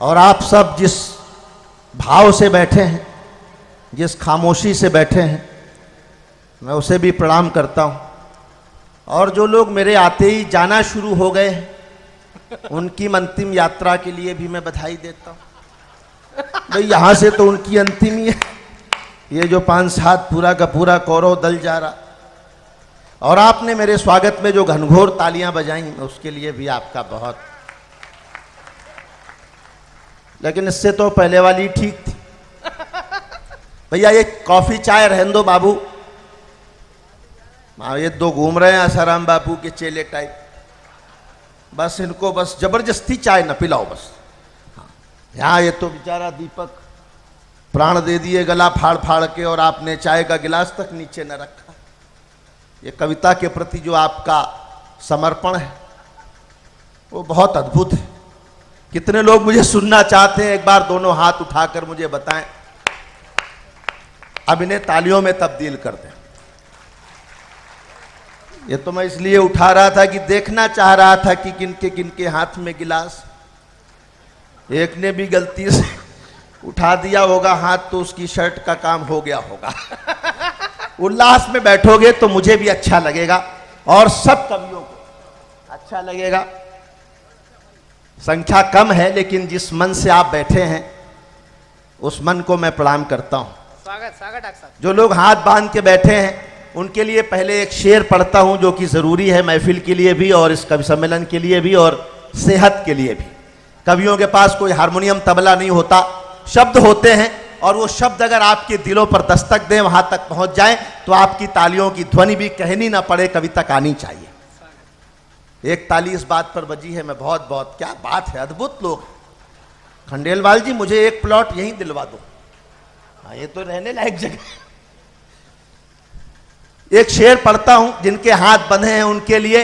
और आप सब जिस भाव से बैठे हैं, जिस खामोशी से बैठे हैं, मैं उसे भी प्रणाम करता हूँ। और जो लोग मेरे आते ही जाना शुरू हो गए हैं उनकी अंतिम यात्रा के लिए भी मैं बधाई देता हूँ। भाई यहाँ से तो उनकी अंतिम ही है, ये जो 5-7 पूरा का पूरा कौरव दल जा रहा। और आपने मेरे स्वागत में जो घनघोर तालियां बजाई उसके लिए भी आपका बहुत। लेकिन इससे तो पहले वाली ठीक थी। भैया ये कॉफी चाय रहने दो बाबू। ये दो घूम रहे हैं आसाराम बापू के चेले टाइप, बस इनको बस जबरदस्ती चाय न पिलाओ बस। हाँ, यहाँ ये तो बेचारा दीपक प्राण दे दिए गला फाड़ फाड़ के, और आपने चाय का गिलास तक नीचे न रखा। ये कविता के प्रति जो आपका समर्पण है वो बहुत अद्भुत है। कितने लोग मुझे सुनना चाहते हैं, एक बार दोनों हाथ उठाकर मुझे बताएं। अब इन्हें तालियों में तब्दील कर दें। ये तो मैं इसलिए उठा रहा था कि देखना चाह रहा था कि किनके हाथ में गिलास। एक ने भी गलती से उठा दिया होगा हाथ तो उसकी शर्ट का काम हो गया होगा। उल्लास में बैठोगे तो मुझे भी अच्छा लगेगा और सब कवियों को अच्छा लगेगा। संख्या कम है लेकिन जिस मन से आप बैठे हैं उस मन को मैं प्रणाम करता हूं। स्वागत स्वागत डॉक्टर साहब। जो लोग हाथ बांध के बैठे हैं उनके लिए पहले एक शेर पढ़ता हूं जो कि जरूरी है महफिल के लिए भी और इस कवि सम्मेलन के लिए भी और सेहत के लिए भी। कवियों के पास कोई हारमोनियम तबला नहीं होता, शब्द होते हैं, और वो शब्द अगर आपके दिलों पर दस्तक दें, वहां तक पहुंच जाएं, तो आपकी तालियों की ध्वनि भी कहनी ना पड़े, कवि तक आनी चाहिए। एक ताली इस बात पर बजी है, मैं बहुत बहुत, क्या बात है, अद्भुत लोग। खंडेलवाल जी मुझे एक प्लॉट यहीं दिलवा दो। हाँ, ये तो रहने लायक जगह। एक शेर पढ़ता हूं, जिनके हाथ बंधे हैं उनके लिए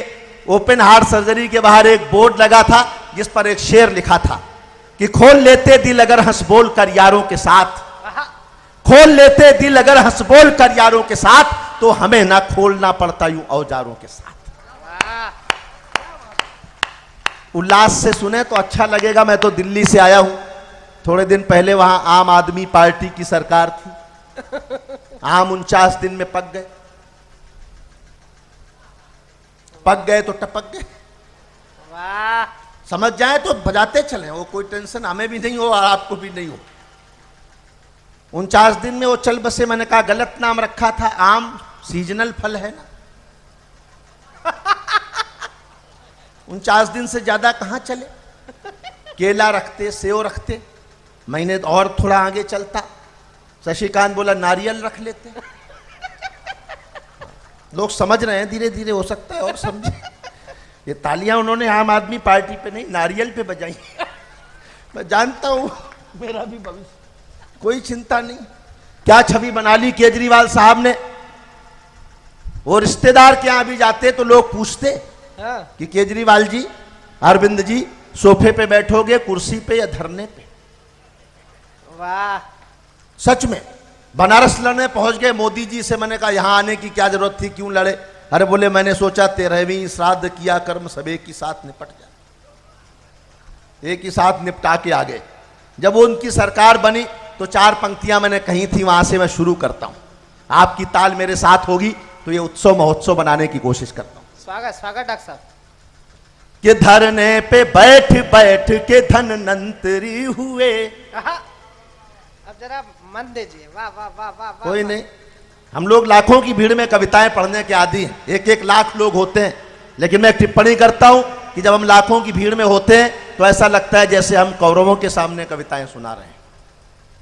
ओपन हार्ट सर्जरी के बाहर एक बोर्ड लगा था जिस पर एक शेर लिखा था कि खोल लेते दिल अगर हंस बोल कर यारों के साथ, खोल लेते दिल अगर हंस बोल कर यारों के साथ, तो हमें ना खोलना पड़ता यूं औजारों के साथ। उल्लास से सुने तो अच्छा लगेगा। मैं तो दिल्ली से आया हूं, थोड़े दिन पहले वहां आम आदमी पार्टी की सरकार थी। आम 49 दिन में पक गए, पक गए तो टपक गए। वाह, समझ जाए तो बजाते चले, वो कोई टेंशन हमें भी नहीं हो और आपको भी नहीं हो। 49 दिन में वो चल बसे। मैंने कहा गलत नाम रखा था, आम सीजनल फल है ना। 49 दिन से ज्यादा कहां चले। केला रखते, सेव रखते, महीने और थोड़ा आगे चलता। शशिकांत बोला नारियल रख लेते। लोग समझ रहे हैं, धीरे धीरे हो सकता है और समझे। ये तालियां उन्होंने आम आदमी पार्टी पे नहीं, नारियल पे बजाई। मैं जानता हूं मेरा भी भविष्य, कोई चिंता नहीं। क्या छवि बना ली केजरीवाल साहब ने। वो रिश्तेदार के यहां भी जाते तो लोग पूछते कि केजरीवाल जी, अरविंद जी, सोफे पे बैठोगे, कुर्सी पे या धरने पे। वाह, सच में बनारस लड़ने पहुंच गए मोदी जी से। मैंने कहा यहां आने की क्या जरूरत थी, क्यों लड़े। अरे बोले मैंने सोचा 13वीं श्राद्ध किया कर्म सब एक ही साथ निपट जाए, एक ही साथ निपटा के आ गए। जब वो उनकी सरकार बनी तो 4 पंक्तियां मैंने कही थी, वहां से मैं शुरू करता हूं। आपकी ताल मेरे साथ होगी तो ये उत्सव महोत्सव बनाने की कोशिश करता हूं। स्वागत स्वागत डॉक्टर साहब। कि धरने पे बैठ बैठ के धनवंतरी हुए। अब जरा मन दीजिए। वाह वाह वाह वाह। कोई नहीं, हम लोग लाखों की भीड़ में कविताएं पढ़ने के आदी हैं, 1-1 लाख लोग होते हैं। लेकिन मैं टिप्पणी करता हूं कि जब हम लाखों की भीड़ में होते हैं तो ऐसा लगता है जैसे हम कौरवों के सामने कविताएं सुना रहे हैं।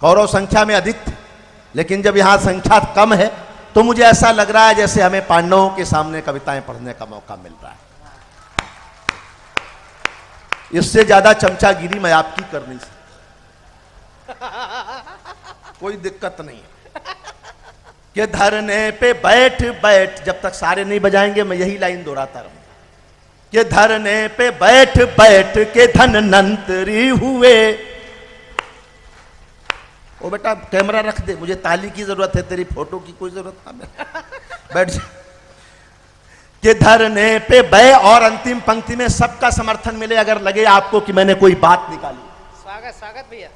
कौरव संख्या में अधिक थे, लेकिन जब यहां संख्या कम है तो मुझे ऐसा लग रहा है जैसे हमें पांडवों के सामने कविताएं पढ़ने का मौका मिल रहा है। इससे ज्यादा चमचागिरी मैं आपकी कर नहीं सकता, कोई दिक्कत नहीं है। कि धरने पे बैठ बैठ, जब तक सारे नहीं बजाएंगे मैं यही लाइन दोहराता रहूंगा। कि धरने पे बैठ बैठ के धनवंतरी हुए। ओ बेटा कैमरा रख दे, मुझे ताली की जरूरत है, तेरी फोटो की कोई जरूरत ना। बैठ जा। कि धरने पे बै, और अंतिम पंक्ति में सबका समर्थन मिले, अगर लगे आपको कि मैंने कोई बात निकाली। स्वागत स्वागत भैया।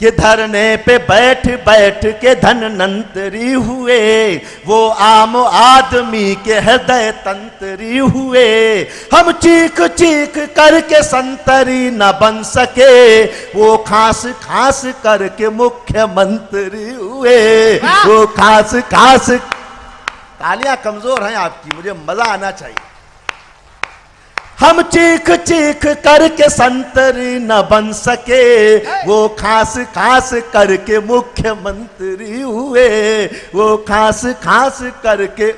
कि धरने पे बैठ बैठ के धनवंतरी हुए, वो आम आदमी के हृदय तंत्री हुए। हम चीख चीख करके संतरी न बन सके, वो खास खास करके मुख्यमंत्री हुए। वो खास खास, तालियां कमजोर हैं आपकी, मुझे मजा आना चाहिए। हम चीख चीख करके संतरी न बन सके, वो खास खास करके मुख्यमंत्री हुए। वो खास खास करके।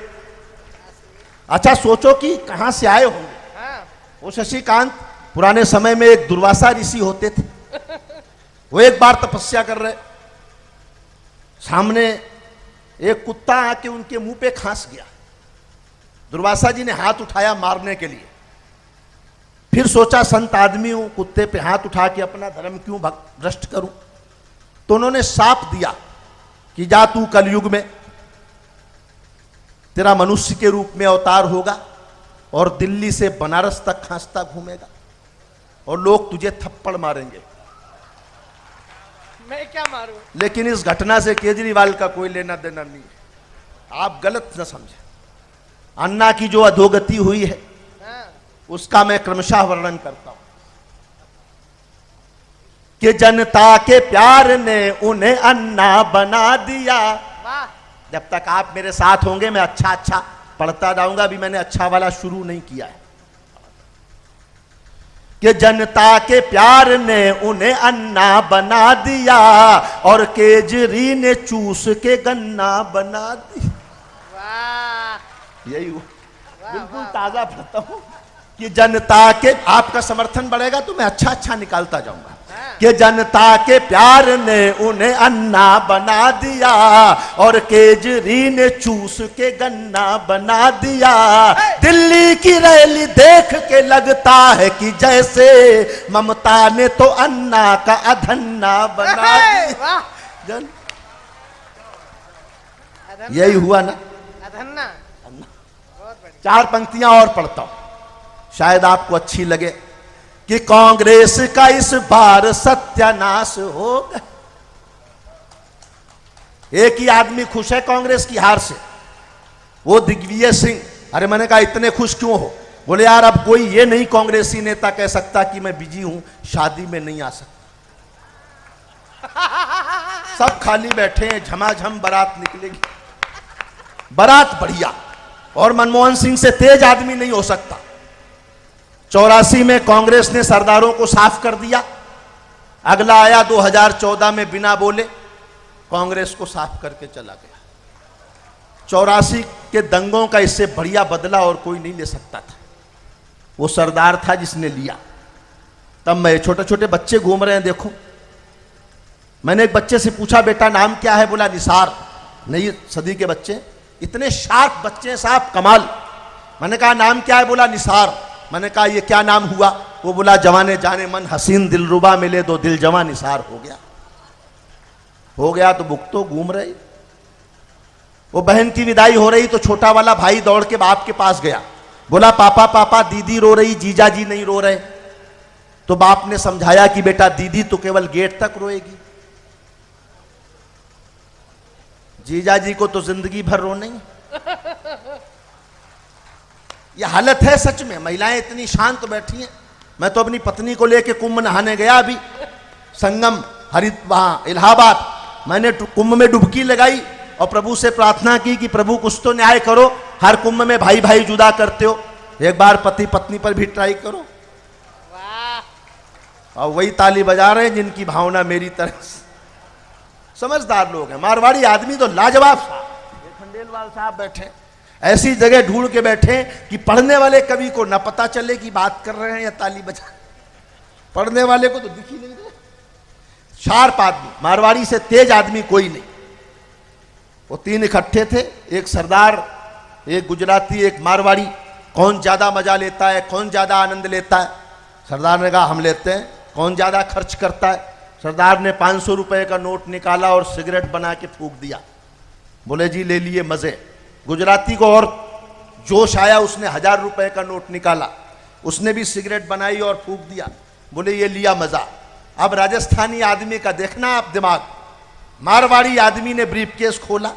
अच्छा सोचो कि कहां से आए होंगे। हाँ। वो शशिकांत पुराने समय में एक दुर्वासा ऋषि होते थे। वो एक बार तपस्या कर रहे, सामने एक कुत्ता आके उनके मुंह पे खांस गया। दुर्वासा जी ने हाथ उठाया मारने के लिए, फिर सोचा संत आदमी हूं, कुत्ते पे हाथ उठा के अपना धर्म क्यों भ्रष्ट करूं। तो उन्होंने शाप दिया कि जा तू कलयुग में तेरा मनुष्य के रूप में अवतार होगा और दिल्ली से बनारस तक खांसता घूमेगा और लोग तुझे थप्पड़ मारेंगे। मैं क्या मारूं? लेकिन इस घटना से केजरीवाल का कोई लेना देना नहीं है, आप गलत न समझे। अन्ना की जो अधोगति हुई है उसका मैं क्रमशः वर्णन करता हूं कि जनता के प्यार ने उन्हें अन्ना बना दिया। वाह। जब तक आप मेरे साथ होंगे मैं अच्छा अच्छा पढ़ता जाऊंगा, अभी मैंने अच्छा वाला शुरू नहीं किया है। कि जनता के प्यार ने उन्हें अन्ना बना दिया और केजरी ने चूस के गन्ना बना दिया। वाह। यही हुआ, बिल्कुल ताजा पढ़ता हूं कि जनता के, आपका समर्थन बढ़ेगा तो मैं अच्छा अच्छा निकालता जाऊंगा। कि जनता के प्यार ने उन्हें अन्ना बना दिया और केजरी ने चूस के गन्ना बना दिया। दिल्ली की रैली देख के लगता है कि जैसे ममता ने तो अन्ना का अधन्ना बना दिया। जन यही हुआ ना। अधन्ना। बहुत बढ़िया। चार पंक्तियां और पढ़ता हूं, शायद आपको अच्छी लगे। कि कांग्रेस का इस बार सत्यानाश होगा। एक ही आदमी खुश है कांग्रेस की हार से, वो दिग्विजय सिंह। अरे मैंने कहा इतने खुश क्यों हो? बोले यार अब कोई ये नहीं कांग्रेसी नेता कह सकता कि मैं बिजी हूं, शादी में नहीं आ सकता। सब खाली बैठे हैं, झमाझम बारात निकलेगी, बारात बढ़िया। और मनमोहन सिंह से तेज आदमी नहीं हो सकता। 84 में कांग्रेस ने सरदारों को साफ कर दिया, अगला आया 2014 में बिना बोले कांग्रेस को साफ करके चला गया। 84 के दंगों का इससे बढ़िया बदला और कोई नहीं ले सकता था। वो सरदार था जिसने लिया। तब मैं, छोटे छोटे बच्चे घूम रहे हैं देखो। मैंने एक बच्चे से पूछा बेटा नाम क्या है? बोला निसार। नई सदी के बच्चे, इतने शार्प बच्चे हैं साहब, कमाल। मैंने कहा नाम क्या है? बोला निसार। मैंने कहा ये क्या नाम हुआ? वो बोला जवाने जाने मन हसीन दिलरुबा मिले दो दिल जवान निसार हो गया। हो गया तो भुगतो, घूम रही। वो बहन की विदाई हो रही तो छोटा वाला भाई दौड़ के बाप के पास गया, बोला पापा पापा दीदी रो रही, जीजा जी नहीं रो रहे। तो बाप ने समझाया कि बेटा दीदी तो केवल गेट तक रोएगी, जीजा जी को तो जिंदगी भर रोना ही। यह हालत है सच में। महिलाएं इतनी शांत बैठी हैं। मैं तो अपनी पत्नी को लेके कुंभ नहाने गया अभी, संगम वहां इलाहाबाद। मैंने कुंभ में डुबकी लगाई और प्रभु से प्रार्थना की कि प्रभु कुछ तो न्याय करो, हर कुंभ में भाई भाई जुदा करते हो, एक बार पति पत्नी पर भी ट्राई करो। और वही ताली बजा रहे हैं जिनकी भावना मेरी तरह। समझदार लोग हैं, मारवाड़ी आदमी तो लाजवाब साहब। ये खंडेलवाल साहब बैठे ऐसी जगह ढूंढ के बैठे कि पढ़ने वाले कवि को ना पता चले कि बात कर रहे हैं या ताली बजा। पढ़ने वाले को तो दिख ही नहीं रहे। शार्प आदमी, मारवाड़ी से तेज आदमी कोई नहीं। वो तीन इकट्ठे थे, एक सरदार, एक गुजराती, एक मारवाड़ी। कौन ज्यादा मजा लेता है, कौन ज्यादा आनंद लेता है? सरदार ने कहा हम लेते हैं। कौन ज्यादा खर्च करता है? सरदार ने 500 रुपए का नोट निकाला और सिगरेट बना के फूंक दिया। बोले जी ले लिए मजे। गुजराती को और जोश आया, उसने 1000 रुपए का नोट निकाला, उसने भी सिगरेट बनाई और फूंक दिया। बोले ये लिया मजा। अब राजस्थानी आदमी का देखना आप दिमाग, मारवाड़ी आदमी ने ब्रीफकेस खोला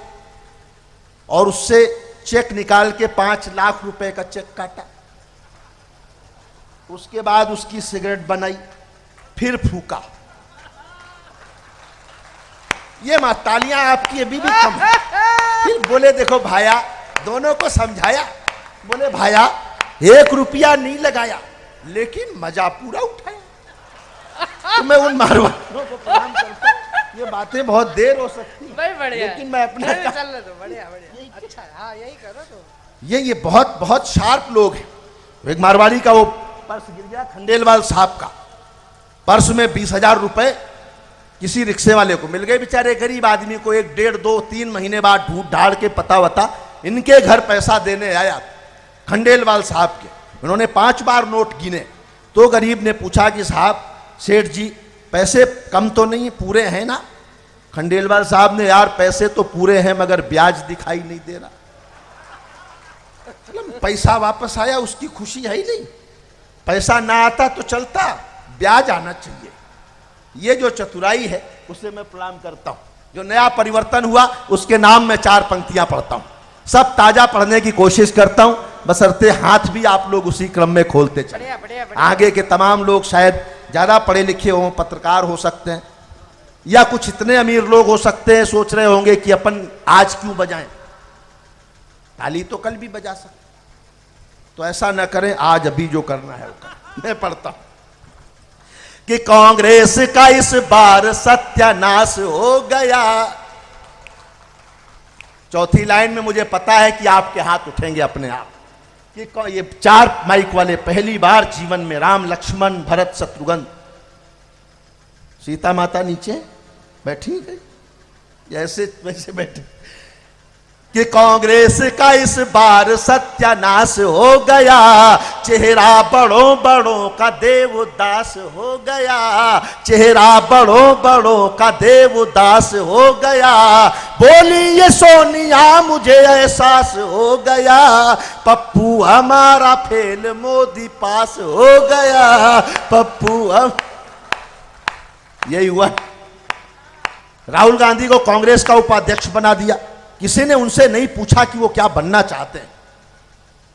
और उससे चेक निकाल के 5 लाख रुपए का चेक काटा। उसके बाद उसकी सिगरेट बनाई, फिर फूका। ये तालियां आपकी अभी भी कम है। फिर बोले देखो भाया, दोनों को समझाया, बोले भाया 1 रुपया नहीं लगाया लेकिन मजा पूरा उठाया। तो मैं उन मारवाड़ियों को प्रणाम करता हूं। ये बातें बहुत देर हो सकती है लेकिन मैं अपना चल रहे तो बढ़िया बढ़िया अच्छा है। हाँ यही करो तो। ये बहुत बहुत शार्प लोग हैं। एक मारवाड़ी का वो पर्स गिर गया, खंडेलवाल साहब का पर्स में 20,000 रुपए किसी रिक्शे वाले को मिल गए। बेचारे गरीब आदमी को 1, 1.5, 2, 3 महीने बाद ढूंढ ढाड़ के पता वता इनके घर पैसा देने आया खंडेलवाल साहब के। उन्होंने 5 बार नोट गिने तो गरीब ने पूछा कि साहब सेठ जी पैसे कम तो नहीं पूरे हैं ना? खंडेलवाल साहब ने, यार पैसे तो पूरे हैं मगर ब्याज दिखाई नहीं दे रहा। पैसा वापस आया, उसकी खुशी है ही नहीं। पैसा ना आता तो चलता, ब्याज आना चाहिए। ये जो चतुराई है उसे मैं प्रणाम करता हूं। जो नया परिवर्तन हुआ उसके नाम में 4 पंक्तियां पढ़ता हूं। सब ताजा पढ़ने की कोशिश करता हूं, बशर्ते हाथ भी आप लोग उसी क्रम में खोलते चले। आगे के तमाम लोग शायद ज्यादा पढ़े लिखे हों, पत्रकार हो सकते हैं, या कुछ इतने अमीर लोग हो सकते हैं सोच रहे होंगे कि अपन आज क्यों बजाएं, ताली तो कल भी बजा सकते। तो ऐसा न करें, आज अभी जो करना है वो करें। मैं पढ़ता हूं कि कांग्रेस का इस बार सत्यानाश हो गया। चौथी लाइन में मुझे पता है कि आपके हाथ उठेंगे अपने आप कि ये 4 माइक वाले पहली बार जीवन में राम, लक्ष्मण, भरत, शत्रुघ्न, सीता माता नीचे बैठी गई, ऐसे वैसे बैठे कि कांग्रेस का इस बार सत्यानाश हो गया। चेहरा बड़ों बड़ों का देवदास हो गया। चेहरा बड़ों बड़ों का देवदास हो गया। बोली ये सोनिया मुझे एहसास हो गया। पप्पू हमारा फेल, मोदी पास हो गया। पप्पू हम, यही हुआ। राहुल गांधी को कांग्रेस का उपाध्यक्ष बना दिया। किसी ने उनसे नहीं पूछा कि वो क्या बनना चाहते हैं।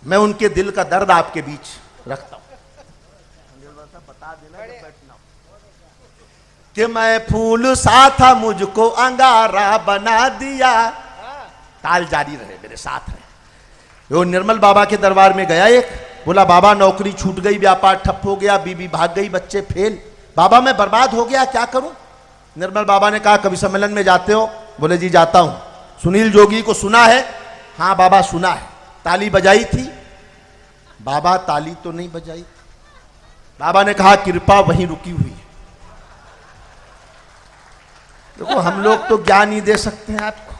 मैं उनके दिल का दर्द आपके बीच रखता हूं। बता देना कि मैं फूल सा था, मुझको अंगारा बना दिया। ताल जारी रहे, मेरे साथ रहे। वो निर्मल बाबा के दरबार में गया एक, बोला बाबा नौकरी छूट गई, व्यापार ठप हो गया, बीबी भाग गई, बच्चे फेल, बाबा मैं बर्बाद हो गया, क्या करूं? निर्मल बाबा ने कहा कवि सम्मेलन में जाते हो? बोले जी जाता हूं। सुनील जोगी को सुना है? हाँ बाबा सुना है। ताली बजाई थी? बाबा ताली तो नहीं बजाई। बाबा ने कहा कृपा वहीं रुकी हुई है। देखो हम लोग तो ज्ञान ही दे सकते हैं आपको।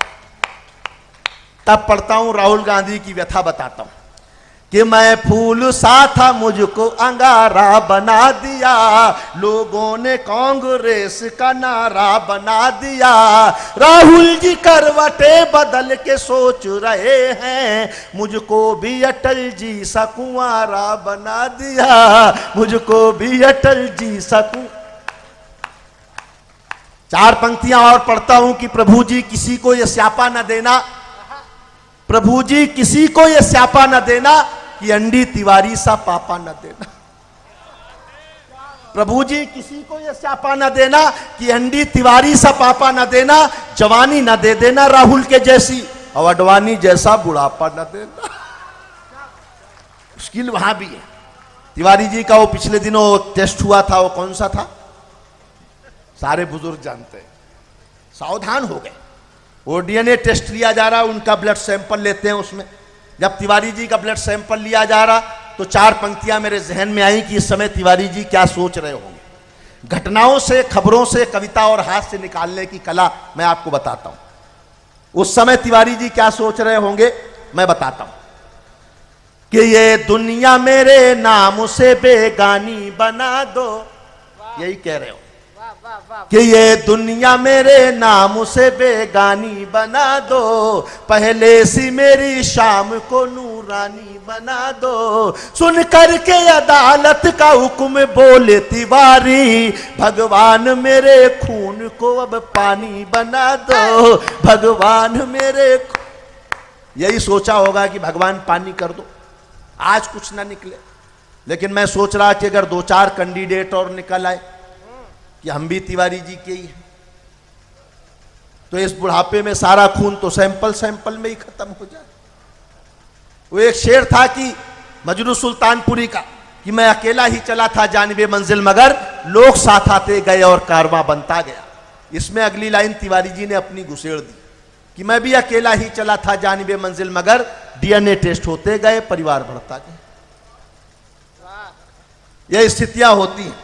तब पढ़ता हूं राहुल गांधी की व्यथा बताता हूं कि मैं फूल सा था, मुझको अंगारा बना दिया। लोगों ने कांग्रेस का नारा बना दिया। राहुल जी करवटे बदल के सोच रहे हैं, मुझको भी अटल जी सा कुंवारा बना दिया। मुझको भी अटल जी सा 4 पंक्तियां और पढ़ता हूं कि प्रभु जी किसी को यह स्यापा न देना, प्रभु जी किसी को यह स्यापा न देना कि अंडी तिवारी सा पापा न देना। प्रभु जी किसी को यह स्यापा न देना कि अंडी तिवारी सा पापा न देना। जवानी न दे देना राहुल के जैसी, और अडवाणी जैसा बुढ़ापा न देना। मुश्किल वहां भी है। तिवारी जी का वो पिछले दिनों टेस्ट हुआ था, वो कौन सा था? सारे बुजुर्ग जानते हैं। सावधान हो गए। वो डीएनए टेस्ट लिया जा रहा, उनका ब्लड सैंपल लेते हैं। उसमें जब तिवारी जी का ब्लड सैंपल लिया जा रहा तो 4 पंक्तियां मेरे जहन में आई कि इस समय तिवारी जी क्या सोच रहे होंगे। घटनाओं से, खबरों से कविता और हास्य निकालने की कला मैं आपको बताता हूं। उस समय तिवारी जी क्या सोच रहे होंगे मैं बताता हूं कि ये दुनिया मेरे नाम से बेगानी बना दो, यही कह रहे हो कि ये दुनिया मेरे नाम से बेगानी बना दो। पहले सी मेरी शाम को नूर रानी बना दो। सुन करके अदालत का हुक्म बोले तिवारी, भगवान मेरे खून को अब पानी बना दो, भगवान मेरे यही सोचा होगा कि भगवान पानी कर दो, आज कुछ ना निकले। लेकिन मैं सोच रहा कि अगर 2-4 कैंडिडेट और निकल आए कि हम भी तिवारी जी के ही हैं, तो इस बुढ़ापे में सारा खून तो सैंपल में ही खत्म हो जाए। वो एक शेर था कि मजनू सुल्तानपुरी का, कि मैं अकेला ही चला था जानिबे मंजिल मगर लोग साथ आते गए और कारवां बनता गया। इसमें अगली लाइन तिवारी जी ने अपनी घुसेड़ दी कि मैं भी अकेला ही चला था जानिबे मंजिल मगर डीएनए टेस्ट होते गए, परिवार बढ़ता गया। यह स्थितियां होती हैं।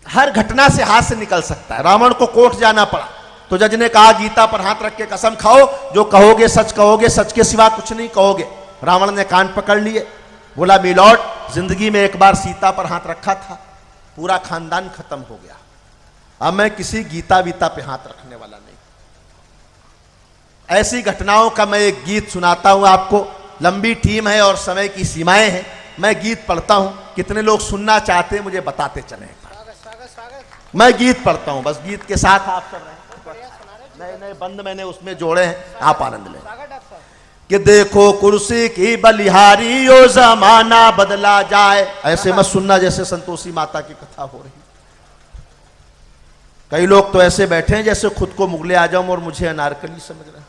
हर घटना से हाथ से निकल सकता है। रावण को कोर्ट जाना पड़ा तो जज ने कहा गीता पर हाथ रख के कसम खाओ, जो कहोगे सच कहोगे, सच के सिवा कुछ नहीं कहोगे। रावण ने कान पकड़ लिए, बोला मिलॉर्ड, जिंदगी में एक बार सीता पर हाथ रखा था, पूरा खानदान खत्म हो गया, अब मैं किसी गीता वीता पे हाथ रखने वाला नहीं। ऐसी घटनाओं का मैं एक गीत सुनाता हूं आपको। लंबी टीम है और समय की सीमाएं हैं, मैं गीत पढ़ता हूं, कितने लोग सुनना चाहते हैं मुझे बताते चले। मैं गीत पढ़ता हूं, बस गीत के साथ आप सब नए नए बंद मैंने उसमें जोड़े हैं, आप आनंद लें। कि देखो कुर्सी की बलिहारी, ओ जमाना बदला जाए। ऐसे मत सुनना जैसे संतोषी माता की कथा हो रही। कई लोग तो ऐसे बैठे हैं जैसे खुद को मुगले आजम और मुझे अनारकली समझ रहे हैं।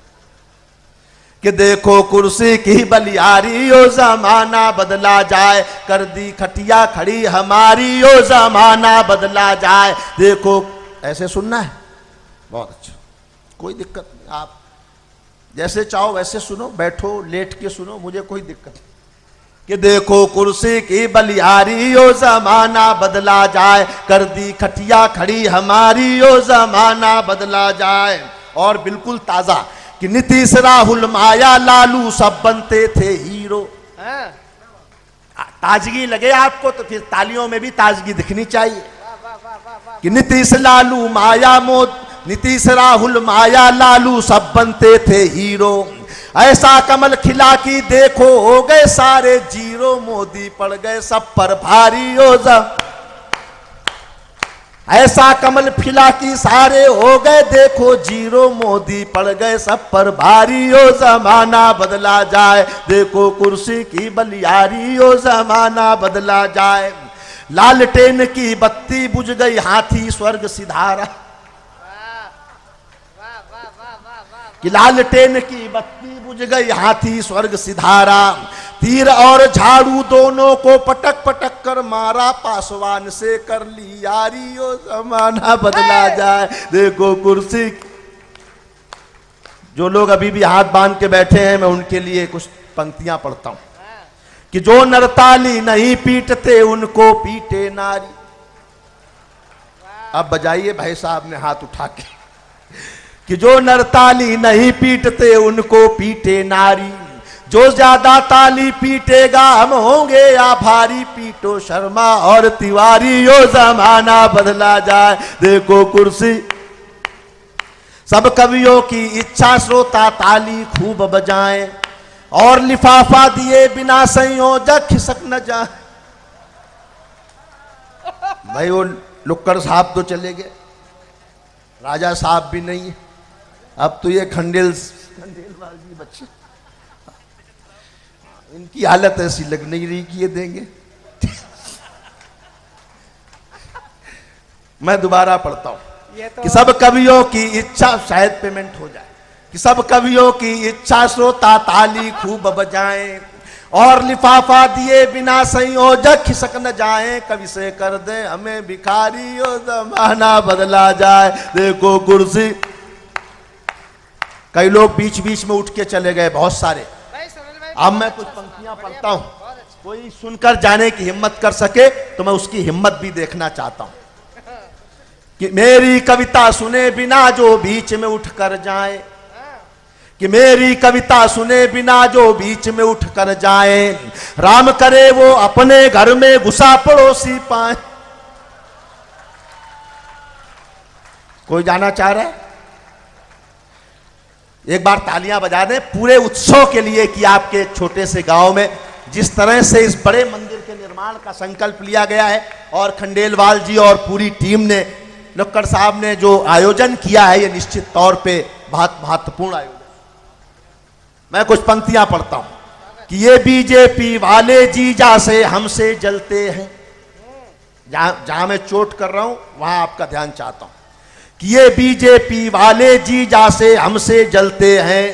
कि देखो कुर्सी की बलिहारी, ओ जमाना बदला जाए, कर दी खटिया खड़ी हमारी, ओ जमाना बदला जाए। देखो, ऐसे सुनना है, बहुत अच्छा, कोई दिक्कत नहीं, आप जैसे चाहो वैसे सुनो, बैठो लेट के सुनो, मुझे कोई दिक्कत नहीं। कि देखो कुर्सी की बलिहारी, ओ जमाना बदला जाए, कर दी खटिया खड़ी हमारी, ओ जमाना बदला जाए। और बिल्कुल ताजा कि नीतीश राहुल माया लालू सब बनते थे हीरो। ताजगी लगे आपको तो फिर तालियों में भी ताजगी दिखनी चाहिए। कि नीतीश लालू माया नीतीश राहुल माया लालू सब बनते थे हीरो। ऐसा कमल खिला कि देखो हो गए सारे जीरो, मोदी पड़ गए सब पर भारी, ओ ऐसा कमल खिला कि सारे हो गए देखो जीरो, मोदी पड़ गए सब पर भारी, ओ जमाना बदला जाए। देखो कुर्सी की बलिहारी, ओ जमाना बदला जाए। लालटेन की बत्ती बुझ गई, हाथी स्वर्ग सिधारा। कि लालटेन की बत्ती बुझ गई, हाथी स्वर्ग सिधारा। तीर और झाड़ू दोनों को पटक पटक कर मारा, पासवान से कर ली यारी, ओ जमाना बदला जाए। देखो कुर्सी। जो लोग अभी भी हाथ बांध के बैठे हैं, मैं उनके लिए कुछ पंक्तियां पढ़ता हूं। कि जो नरताली नहीं पीटते उनको पीटे नारी। अब बजाइए भाई साहब ने हाथ उठा के। कि जो नरताली नहीं पीटते उनको पीटे नारी, जो ज्यादा ताली पीटेगा हम होंगे आभारी, पीटो शर्मा और तिवारी, ओ जमाना बदला जाए। देखो कुर्सी। सब कवियों की इच्छा श्रोता ताली खूब बजाएं, और लिफाफा दिए बिना संयोजक खिसक न जाए। भाई वो लुक्कड़ साहब तो चले गए, राजा साहब भी नहीं, अब तो ये खंडेलवाल जी बच्चे, इनकी हालत ऐसी लग नहीं रही कि ये देंगे। मैं दोबारा पढ़ता हूं। तो कि सब कवियों की इच्छा, शायद पेमेंट हो जाए। कि सब कवियों की इच्छा श्रोता ताली खूब बजाएं, और लिफाफा दिए बिना संयोजक खिसक न जाएं। कवि से कर दे हमें भिखारी, ओ जमाना बदला जाए। देखो कुर्सी। कई लोग बीच बीच में उठ के चले गए, बहुत सारे। अब मैं कुछ पंक्तियां पढ़ता हूं, कोई सुनकर जाने की हिम्मत कर सके तो मैं उसकी हिम्मत भी देखना चाहता हूं। कि मेरी कविता सुने बिना जो बीच में उठ कर जाए। कि मेरी कविता सुने बिना जो बीच में उठ कर जाए, राम करे वो अपने घर में घुसा पड़ोसी पाए। कोई जाना चाह रहा है? एक बार तालियां बजा दें पूरे उत्सव के लिए कि आपके एक छोटे से गांव में जिस तरह से इस बड़े मंदिर के निर्माण का संकल्प लिया गया है और खंडेलवाल जी और पूरी टीम ने, लक्कड़ साहब ने जो आयोजन किया है, ये निश्चित तौर पे बहुत महत्वपूर्ण आयोजन। मैं कुछ पंक्तियां पढ़ता हूं कि ये बीजेपी वाले जीजा से हमसे जलते हैं। जहां मैं चोट कर रहा हूं वहां आपका ध्यान चाहता हूं कि ये बीजेपी वाले जीजा से हमसे जलते हैं।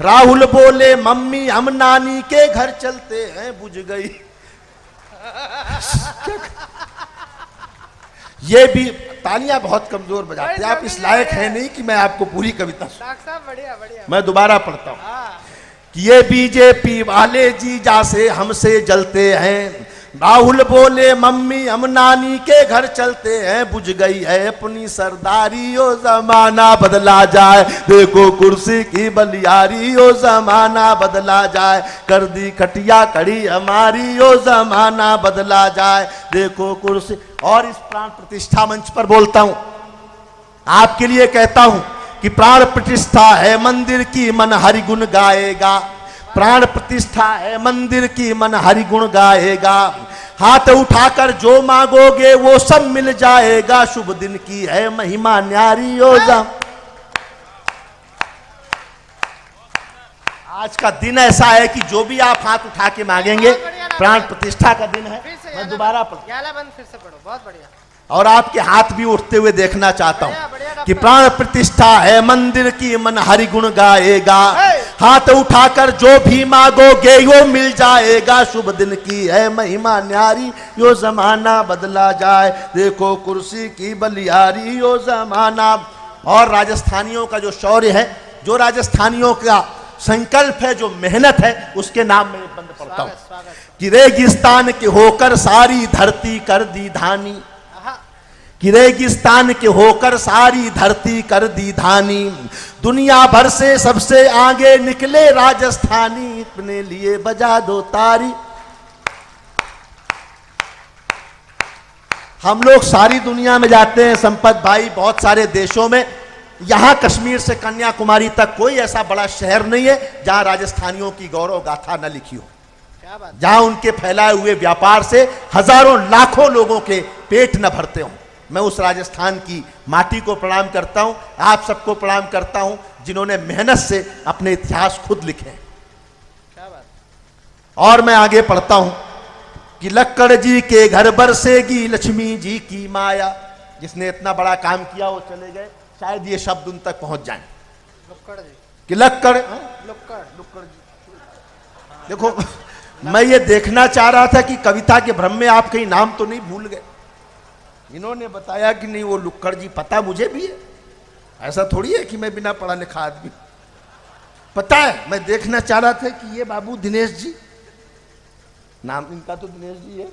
राहुल बोले मम्मी हम नानी के घर चलते हैं। बुझ गई ये भी तालियां बहुत कमजोर बजाते हैं आप, इस लायक है नहीं कि मैं आपको पूरी कविता डॉक्टर साहब बढ़िया बढ़िया। मैं दोबारा पढ़ता हूं हाँ। कि ये बीजेपी वाले जीजा से हमसे जलते हैं। राहुल बोले मम्मी हम नानी के घर चलते हैं। बुझ गई है अपनी सरदारी, ओ जमाना बदला जाए। देखो कुर्सी की बलियारी, ओ जमाना बदला जाए। कर दी खटिया कड़ी हमारी, ओ जमाना बदला जाए। देखो कुर्सी। और इस प्राण प्रतिष्ठा मंच पर बोलता हूं, आपके लिए कहता हूं कि प्राण प्रतिष्ठा है मंदिर की, मन हरि गुण गाएगा। प्राण प्रतिष्ठा है मंदिर की, मन हरि गुण गाएगा। हाथ उठाकर जो मांगोगे वो सब मिल जाएगा। शुभ दिन की है महिमा न्यारी, ओ आज का दिन ऐसा है कि जो भी आप हाथ उठा के मांगेंगे, प्राण प्रतिष्ठा का दिन है। मैं दोबारा पढ़ूं, फिर से पढ़ो, बहुत बढ़िया। और आपके हाथ भी उठते हुए देखना चाहता हूं कि प्राण प्रतिष्ठा है मंदिर की, मन हरि गुण गाएगा। हाथ उठाकर जो भी मांगोगे वो मिल जाएगा। शुभ दिन की है महिमा न्यारी, यो जमाना बदला जाए। देखो कुर्सी की बलियारी, यो जमाना। और राजस्थानियों का जो शौर्य है, जो राजस्थानियों का संकल्प है, जो मेहनत है, उसके नाम में बंद पड़ता हूं कि रेगिस्तान के होकर सारी धरती कर दी धानी। कि रेगिस्तान के होकर सारी धरती कर दी धानी। दुनिया भर से सबसे आगे निकले राजस्थानी, अपने लिए बजा दो तारी। हम लोग सारी दुनिया में जाते हैं संपत भाई, बहुत सारे देशों में। यहां कश्मीर से कन्याकुमारी तक कोई ऐसा बड़ा शहर नहीं है जहां राजस्थानियों की गौरव गाथा न लिखी हो, जहां उनके फैलाए हुए व्यापार से हजारों लाखों लोगों के पेट न भरते हों। मैं उस राजस्थान की माटी को प्रणाम करता हूं, आप सबको प्रणाम करता हूं जिन्होंने मेहनत से अपने इतिहास खुद लिखे हैं। क्या बात। और मैं आगे पढ़ता हूं कि लक्कड़ जी के घर बरसेगी लक्ष्मी जी की माया। जिसने इतना बड़ा काम किया वो चले गए, शायद ये शब्द उन तक पहुंच जाए। लक्कड़ जी कि लक्कड़ लक्कड़ जी। देखो मैं ये देखना चाह रहा था कि कविता के भ्रम में आप कहीं नाम तो नहीं भूल गए। इन्होंने बताया कि नहीं वो लुक्कड़ जी, पता मुझे भी है, ऐसा थोड़ी है कि मैं बिना पढ़ा लिखा आदमी, पता है। मैं देखना चाह रहा था कि ये बाबू दिनेश जी, नाम इनका तो दिनेश जी है,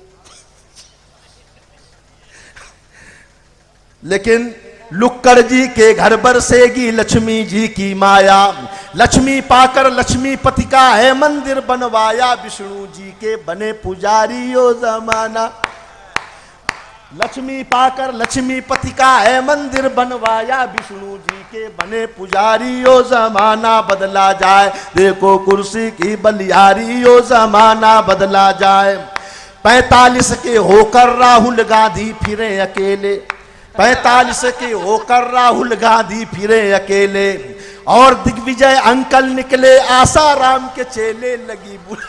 लेकिन लुक्कड़ जी के घर बरसेगी लक्ष्मी जी की माया। लक्ष्मी पाकर लक्ष्मीपति का है मंदिर बनवाया। विष्णु जी के बने पुजारी, ओ जमाना। लक्ष्मी पाकर लक्ष्मीपति का है मंदिर बनवाया। विष्णु जी के बने पुजारी, ओ जमाना बदला जाए। देखो कुर्सी की बलियारी, ओ जमाना बदला जाए। 45 के होकर राहुल गांधी फिरे अकेले। 45 के होकर राहुल गांधी फिरे अकेले। और दिग्विजय अंकल निकले आसाराम के चेले। लगी बुरी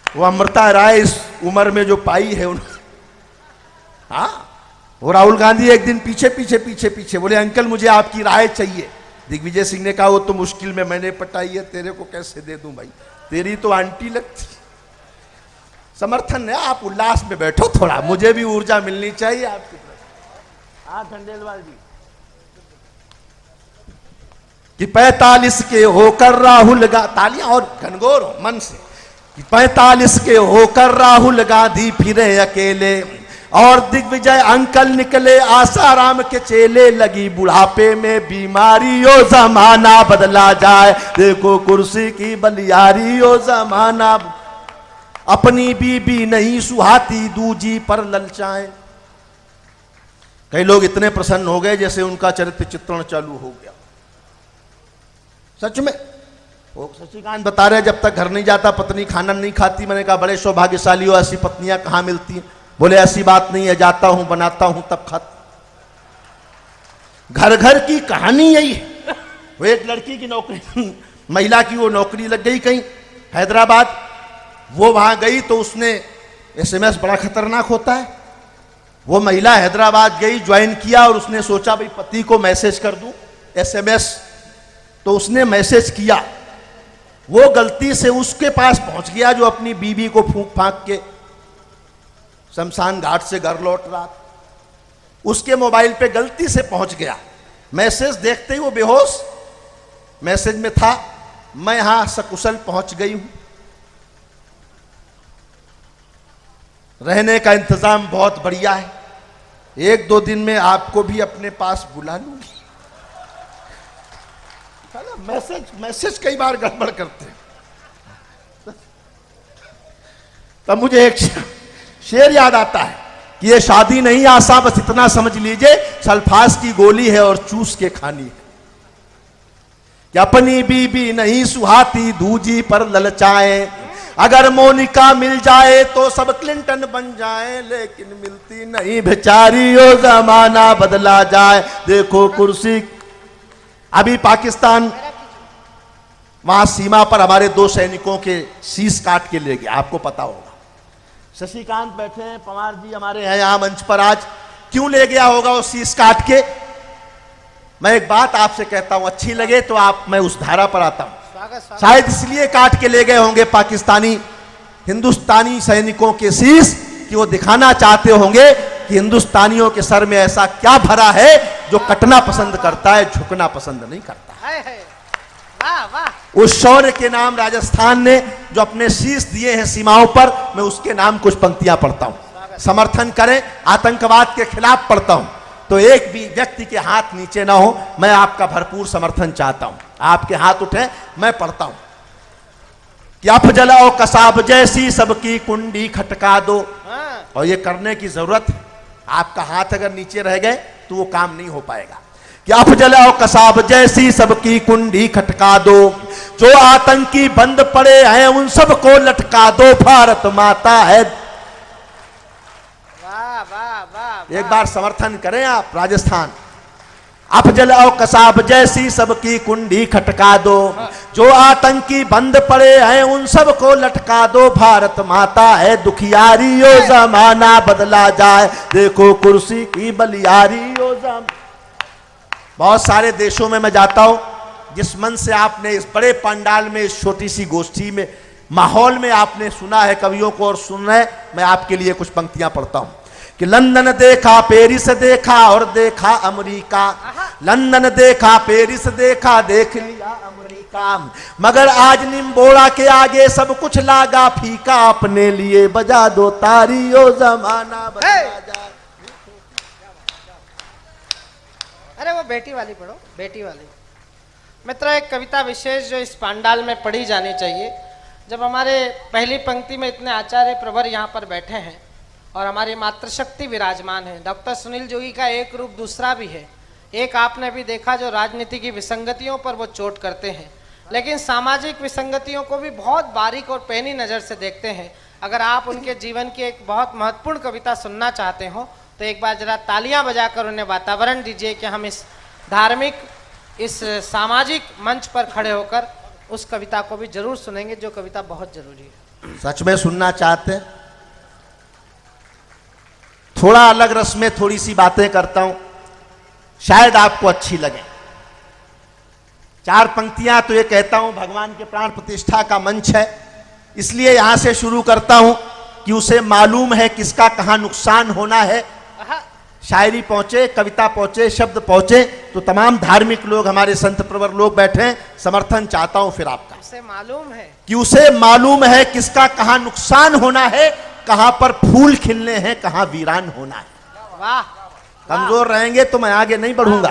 वो अमृता राय इस उम्र में जो पाई है उन्होंने, हाँ, वो राहुल गांधी एक दिन पीछे पीछे पीछे पीछे बोले अंकल मुझे आपकी राय चाहिए। दिग्विजय सिंह ने कहा वो तो मुश्किल में मैंने पटाई है, तेरे को कैसे दे दूं भाई, तेरी तो आंटी लगती। समर्थन है, आप उल्लास में बैठो थोड़ा, मुझे भी ऊर्जा मिलनी चाहिए आपकी तरफ। हाँ खंडेलवाल जी कि 45 के होकर राहुल तालियां और घनघोर हो मन से कि 45 के होकर राहुल गांधी फिरे अकेले। और दिग्विजय अंकल निकले आसाराम के चेले। लगी बुढ़ापे में बीमारी, ओ जमाना बदला जाए। देखो कुर्सी की बलियारी, ओ जमाना। अपनी बीबी नहीं सुहाती दूजी पर ललचाए। कई लोग इतने प्रसन्न हो गए जैसे उनका चरित्र चित्रण चालू हो गया। सच में वो शशिकांत बता रहे जब तक घर नहीं जाता पत्नी खाना नहीं खाती। मैंने कहा बड़े सौभाग्यशाली हो, ऐसी पत्नियां कहां मिलती हैं? बोले ऐसी बात नहीं है, जाता हूं बनाता हूं तब खाता। घर घर की कहानी यही है। वो एक लड़की की नौकरी महिला की वो नौकरी लग गई कहीं हैदराबाद। वो वहां गई तो उसने एसएमएस बड़ा खतरनाक होता है। वो महिला हैदराबाद गई, ज्वाइन किया और उसने सोचा भाई पति को मैसेज कर दूं एसएमएस। तो उसने मैसेज किया, वो गलती से उसके पास पहुंच गया जो अपनी बीवी को फूंक फांक के शमशान घाट से घर लौट रहा। उसके मोबाइल पे गलती से पहुंच गया। मैसेज देखते ही वो बेहोश। मैसेज में था, मैं यहां सकुशल पहुंच गई हूं, रहने का इंतजाम बहुत बढ़िया है, 1-2 दिन में आपको भी अपने पास बुला लूंगी। मैसेज कई बार गड़बड़ करते हैं। तब मुझे एक शेर याद आता है कि ये शादी नहीं आसा, बस इतना समझ लीजिए सल्फास की गोली है और चूस के खानी है। कि अपनी बीबी नहीं सुहाती दूजी पर ललचाए, अगर मोनिका मिल जाए तो सब क्लिंटन बन जाए, लेकिन मिलती नहीं बेचारी ओ जमाना बदला जाए। देखो कुर्सी। अभी पाकिस्तान वहां सीमा पर हमारे 2 सैनिकों के शीश काट के ले गया, आपको पता होगा। शशिकांत बैठे हैं, पवार जी हमारे हैं यहां मंच पर आज। क्यों ले गया होगा वो शीश काट के? मैं एक बात आपसे कहता हूं, अच्छी लगे तो आप मैं उस धारा पर आता हूं। शायद इसलिए काट के ले गए होंगे पाकिस्तानी हिंदुस्तानी सैनिकों के शीश कि वो दिखाना चाहते होंगे कि हिंदुस्तानियों के सर में ऐसा क्या भरा है जो कटना पसंद करता है, झुकना पसंद नहीं करता। वाह वाह। उस शौर्य के नाम राजस्थान ने जो अपने शीश दिए हैं सीमाओं पर, मैं उसके नाम कुछ पंक्तियां पढ़ता हूं। समर्थन करें, आतंकवाद के खिलाफ पढ़ता हूं। तो एक भी व्यक्ति के हाथ नीचे ना हो, मैं आपका भरपूर समर्थन चाहता हूं। आपके हाथ उठे, मैं पढ़ता हूं कि आप जलाओ कसाब जैसी सबकी कुंडी खटका दो। और ये करने की जरूरत है। आपका हाथ अगर नीचे रह गए तो वो काम नहीं हो पाएगा। कि आप जलाओ कसाब जैसी सबकी कुंडी खटका दो, जो आतंकी बंद पड़े हैं उन सबको लटका दो, भारत माता है। वाह वाह वाह। एक बार समर्थन करें आप राजस्थान। आप जलाओ कसाब जैसी सबकी कुंडी खटका दो, जो आतंकी बंद पड़े हैं उन सबको लटका दो, भारत माता है दुखियारी ओ जमाना बदला जाए। देखो कुर्सी की बलियारी ओ जमाना। बहुत सारे देशों में मैं जाता हूं, जिस मन से आपने इस बड़े पंडाल में, इस छोटी सी गोष्ठी में, माहौल में आपने सुना है कवियों को और सुन रहे, मैं आपके लिए कुछ पंक्तियां पढ़ता हूं। कि लंदन देखा, पेरिस देखा और देखा अमेरिका, लंदन देखा, पेरिस देखा, देख लिया अमेरिका, मगर आज निम्बोड़ा के आगे सब कुछ लागा फीका, अपने लिए बजा दो तारी ओ जमाना बदला जाए। अरे वो बेटी वाली पढ़ो, बेटी वाली। मित्रों, एक कविता विशेष जो इस पांडाल में पढ़ी जानी चाहिए। जब हमारे पहली पंक्ति में इतने आचार्य प्रवर यहाँ पर बैठे हैं और हमारी मातृशक्ति विराजमान है, डॉक्टर सुनील जोगी का एक रूप दूसरा भी है। एक आपने भी देखा जो राजनीति की विसंगतियों पर वो चोट करते हैं, लेकिन सामाजिक विसंगतियों को भी बहुत बारीक और पैनी नज़र से देखते हैं। अगर आप उनके जीवन की एक बहुत महत्वपूर्ण कविता सुनना चाहते हो तो एक बार जरा तालियां बजाकर उन्हें वातावरण दीजिए कि हम इस धार्मिक, इस सामाजिक मंच पर खड़े होकर उस कविता को भी जरूर सुनेंगे, जो कविता बहुत जरूरी है। सच में सुनना चाहते हैं? थोड़ा अलग रस में थोड़ी सी बातें करता हूं, शायद आपको अच्छी लगे। 4 पंक्तियां तो ये कहता हूं भगवान के प्राण प्रतिष्ठा का मंच है, इसलिए यहां से शुरू करता हूं कि उसे मालूम है किसका कहां नुकसान होना है। शायरी पहुंचे, कविता पहुंचे, शब्द पहुंचे तो तमाम धार्मिक लोग, हमारे संत प्रवर लोग बैठे हैं, समर्थन चाहता हूं फिर आपका। उसे मालूम है कि उसे मालूम है किसका कहां नुकसान होना है, कहां पर फूल खिलने हैं, कहां वीरान होना है। वाह। कमजोर रहेंगे तो मैं आगे नहीं बढ़ूंगा।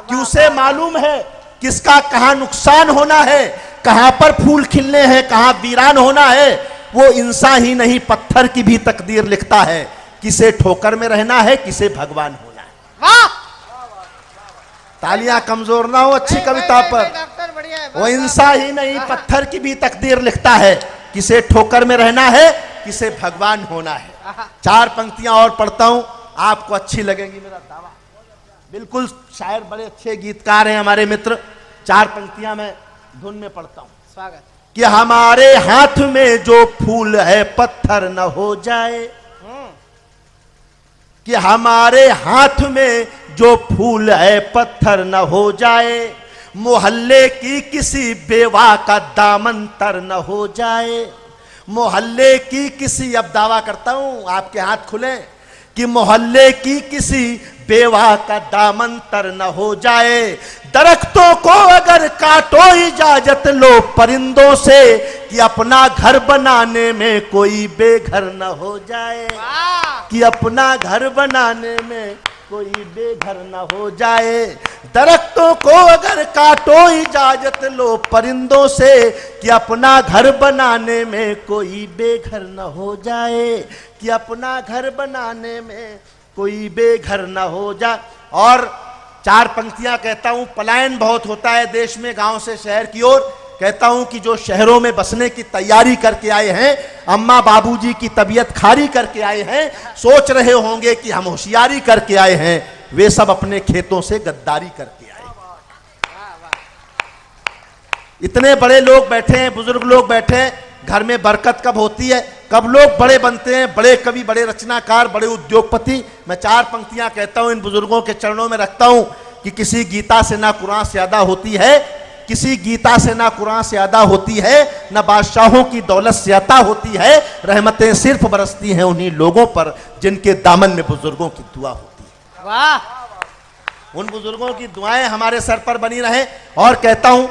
कि उसे वाह। मालूम है किसका कहां नुकसान होना है, कहां पर फूल खिलने हैं, कहां वीरान होना है। वो इंसान ही नहीं पत्थर की भी तकदीर लिखता है, किसे ठोकर में रहना है, किसे भगवान होना है। तालियां कमजोर ना हो अच्छी कविता पर। डॉक्टर बढ़िया है। वो इंसान ही नहीं, पत्थर की भी तकदीर लिखता है, किसे ठोकर में रहना है, किसे भगवान होना है। 4 पंक्तियां और पढ़ता हूं, आपको अच्छी लगेंगी, मेरा दावा। बिल्कुल शायर बड़े अच्छे गीतकार हैं हमारे मित्र। 4 पंक्तियां मैं धुन में पढ़ता हूं। स्वागत। कि हमारे हाथ में जो फूल है पत्थर न हो जाए, कि हमारे हाथ में जो फूल है पत्थर न हो जाए, मोहल्ले की किसी बेवा का दामन तर न हो जाए। मोहल्ले की किसी, अब दावा करता हूं, आपके हाथ खुले, कि मोहल्ले की किसी बेवा का दामन तर न हो जाए। दरख्तों को अगर काटो इजाजत लो परिंदों से, कि अपना घर बनाने में कोई बेघर न हो जाए। कि अपना घर बनाने में कोई बेघर न हो जाए। दरख्तों को अगर काटो इजाजत लो परिंदों से, कि अपना घर बनाने में कोई बेघर न हो जाए। कि अपना घर बनाने में कोई बेघर न हो जाए। और 4 पंक्तियां कहता हूं, पलायन बहुत होता है देश में गांव से शहर की ओर। कहता हूं कि जो शहरों में बसने की तैयारी करके आए हैं, अम्मा बाबूजी की तबीयत खारी करके आए हैं, सोच रहे होंगे कि हम होशियारी करके आए हैं, वे सब अपने खेतों से गद्दारी करके आए। इतने बड़े लोग बैठे हैं, बुजुर्ग लोग बैठे हैं, घर में बरकत कब होती है, कब लोग बड़े बनते हैं, बड़े कवि, बड़े रचनाकार, बड़े उद्योगपति। मैं 4 पंक्तियां कहता हूं, इन बुजुर्गों के चरणों में रखता हूं कि किसी गीता से ना कुरान से अदा होती है, किसी गीता से ना कुरान से अदा होती है, ना बादशाहों की दौलत से अता होती है। रहमतें सिर्फ बरसती हैं उन्हीं लोगों पर जिनके दामन में बुजुर्गों की दुआ होती है। वाह। उन बुजुर्गों की दुआएं हमारे सर पर बनी रहे। और कहता हूं,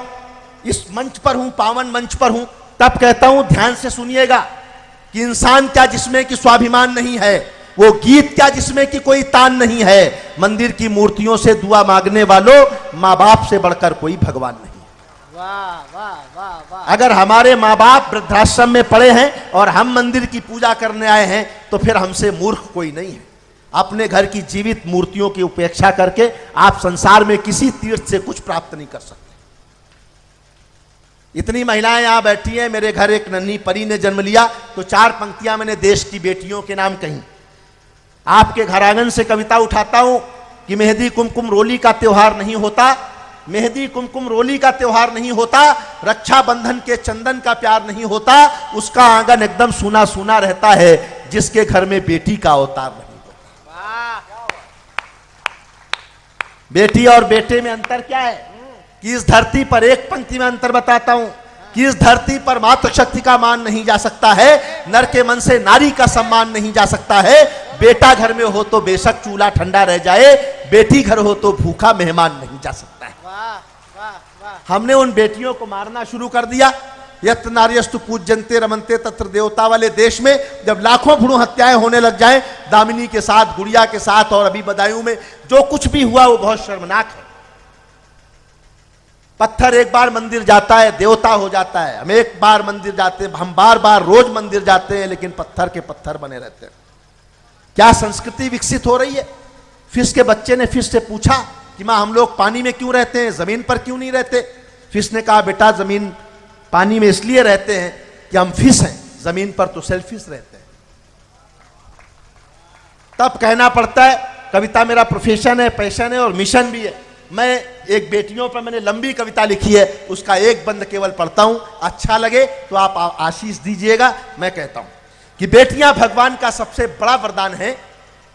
इस मंच पर हूं, पावन मंच पर हूं, तब कहता हूं ध्यान से सुनिएगा कि इंसान क्या जिसमें कि स्वाभिमान नहीं है, वो गीत क्या जिसमें कि कोई तान नहीं है, मंदिर की मूर्तियों से दुआ मांगने वालों, माँ बाप से बढ़कर कोई भगवान नहीं। वाह वाह वाह वाह। अगर हमारे माँ बाप वृद्धाश्रम में पड़े हैं और हम मंदिर की पूजा करने आए हैं, तो फिर हमसे मूर्ख कोई नहीं है। अपने घर की जीवित मूर्तियों की उपेक्षा करके आप संसार में किसी तीर्थ से कुछ प्राप्त नहीं कर सकते। इतनी महिलाएं यहां बैठी हैं, मेरे घर एक नन्ही परी ने जन्म लिया, तो 4 पंक्तियां मैंने देश की बेटियों के नाम कही। आपके घर आंगन से कविता उठाता हूं कि मेहंदी कुमकुम रोली का त्योहार नहीं होता, मेहंदी कुमकुम रोली का त्योहार नहीं होता, रक्षाबंधन के चंदन का प्यार नहीं होता, उसका आंगन एकदम सूना सूना रहता है जिसके घर में बेटी का अवतार नहीं होता। बेटी और बेटे में अंतर क्या है कि इस धरती पर, एक पंक्ति में अंतर बताता हूं, कि इस धरती पर मातृशक्ति का मान नहीं जा सकता है, नर के मन से नारी का सम्मान नहीं जा सकता है। बेटा घर में हो तो बेशक चूल्हा ठंडा रह जाए, बेटी घर हो तो भूखा मेहमान नहीं जा सकता है। वाह वाह वाह। हमने उन बेटियों को मारना शुरू कर दिया। यत् नार्यस्तु पूज्यन्ते रमन्ते तत्र देवता वाले देश में जब लाखों भ्रूण हत्याएं होने लग जाएं, दामिनी के साथ, गुड़िया के साथ, और अभी बदायूं में जो कुछ भी हुआ वो बहुत शर्मनाक है। पत्थर एक बार मंदिर जाता है देवता हो जाता है, हम एक बार मंदिर जाते हैं, हम बार बार रोज मंदिर जाते हैं, लेकिन पत्थर के पत्थर बने रहते हैं। क्या संस्कृति विकसित हो रही है। फिश के बच्चे ने फिश से पूछा कि माँ हम लोग पानी में क्यों रहते हैं, जमीन पर क्यों नहीं रहते। फिश ने कहा बेटा जमीन पानी में इसलिए रहते हैं कि हम फिश हैं, जमीन पर तो सेल्फिश रहते हैं। तब कहना पड़ता है कविता मेरा प्रोफेशन है, पैशन है और मिशन भी है। मैं एक बेटियों पर मैंने लंबी कविता लिखी है, उसका एक बंद केवल पढ़ता हूं, अच्छा लगे तो आप आशीष दीजिएगा। मैं कहता हूं कि बेटियां भगवान का सबसे बड़ा वरदान है,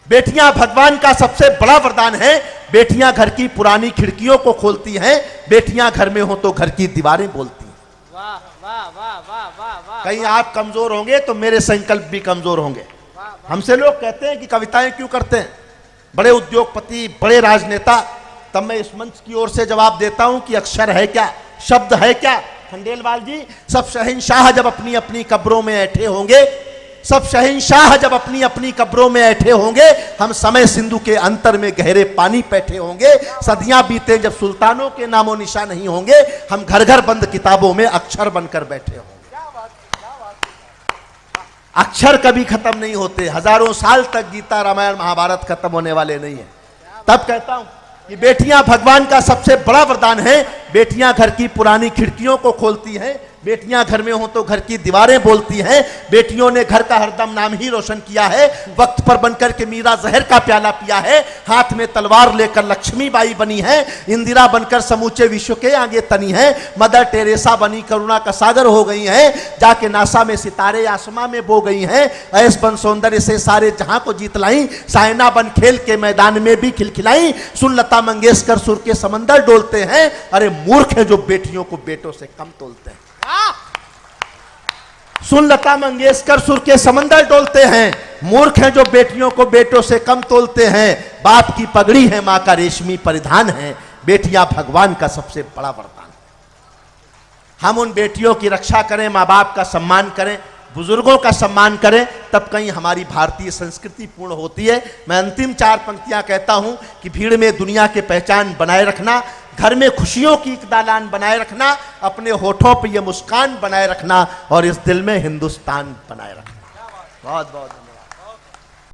बेटियां भगवान का सबसे बड़ा वरदान है। बेटियां घर की पुरानी खिड़कियों को खोलती हैं, बेटियां घर में हो तो घर की दीवारें बोलती हैं। वाह वाह वाह वाह वाह वाह। कहीं आप कमजोर होंगे तो मेरे संकल्प भी कमजोर होंगे। हमसे लोग कहते हैं कि कविताएं क्यों करते हैं, बड़े उद्योगपति, बड़े राजनेता। तब मैं इस मंच की ओर से जवाब देता हूं कि अक्षर है क्या, शब्द है क्या। खंडेलवाल जी, सब शहंशाह जब अपनी अपनी कब्रों में ऐठे होंगे, सब शहंशाह जब अपनी अपनी कब्रों में ऐठे होंगे, हम समय सिंधु के अंतर में गहरे पानी बैठे होंगे। सदियां बीते जब सुल्तानों के नामो निशा नहीं होंगे, हम घर घर बंद किताबों में अक्षर बनकर बैठे होंगे। अक्षर कभी खत्म नहीं होते, हजारों साल तक गीता रामायण महाभारत खत्म होने वाले नहीं है। तब कहता हूं कि बेटियां भगवान का सबसे बड़ा वरदान है। बेटियां घर की पुरानी खिड़कियों को खोलती हैं, बेटियां घर में हो तो घर की दीवारें बोलती हैं। बेटियों ने घर का हरदम नाम ही रोशन किया है। वक्त पर बनकर के मीरा जहर का प्याला पिया है, हाथ में तलवार लेकर लक्ष्मीबाई बनी है, इंदिरा बनकर समूचे विश्व के आगे तनी है, मदर टेरेसा बनी करुणा का सागर हो गई हैं, जाके नासा में सितारे आसमां में बो गई हैं, ऐस बन सौंदर्य से सारे जहां को जीत लाई, सायना बन खेल के मैदान में भी खिलखिलाई, सुन लता मंगेशकर सुर के समंदर डोलते हैं। अरे मूर्ख हैं जो बेटियों को बेटों से कम तोलते हैं। सुन लता मंगेशकर सुर के समंदर डोलते हैं, मूर्ख हैं जो बेटियों को बेटों से कम तोलते हैं। बाप की पगड़ी है, मां का रेशमी परिधान है, बेटियां भगवान का सबसे बड़ा वरदान। हम उन बेटियों की रक्षा करें, मां बाप का सम्मान करें, बुजुर्गों का सम्मान करें, तब कहीं हमारी भारतीय संस्कृति पूर्ण होती है। मैं अंतिम 4 पंक्तियां कहता हूं कि भीड़ में दुनिया के पहचान बनाए रखना, घर में खुशियों की एक दालान बनाए रखना, अपने होठों पर यह मुस्कान बनाए रखना और इस दिल में हिंदुस्तान बनाए रखना। बहुत बहुत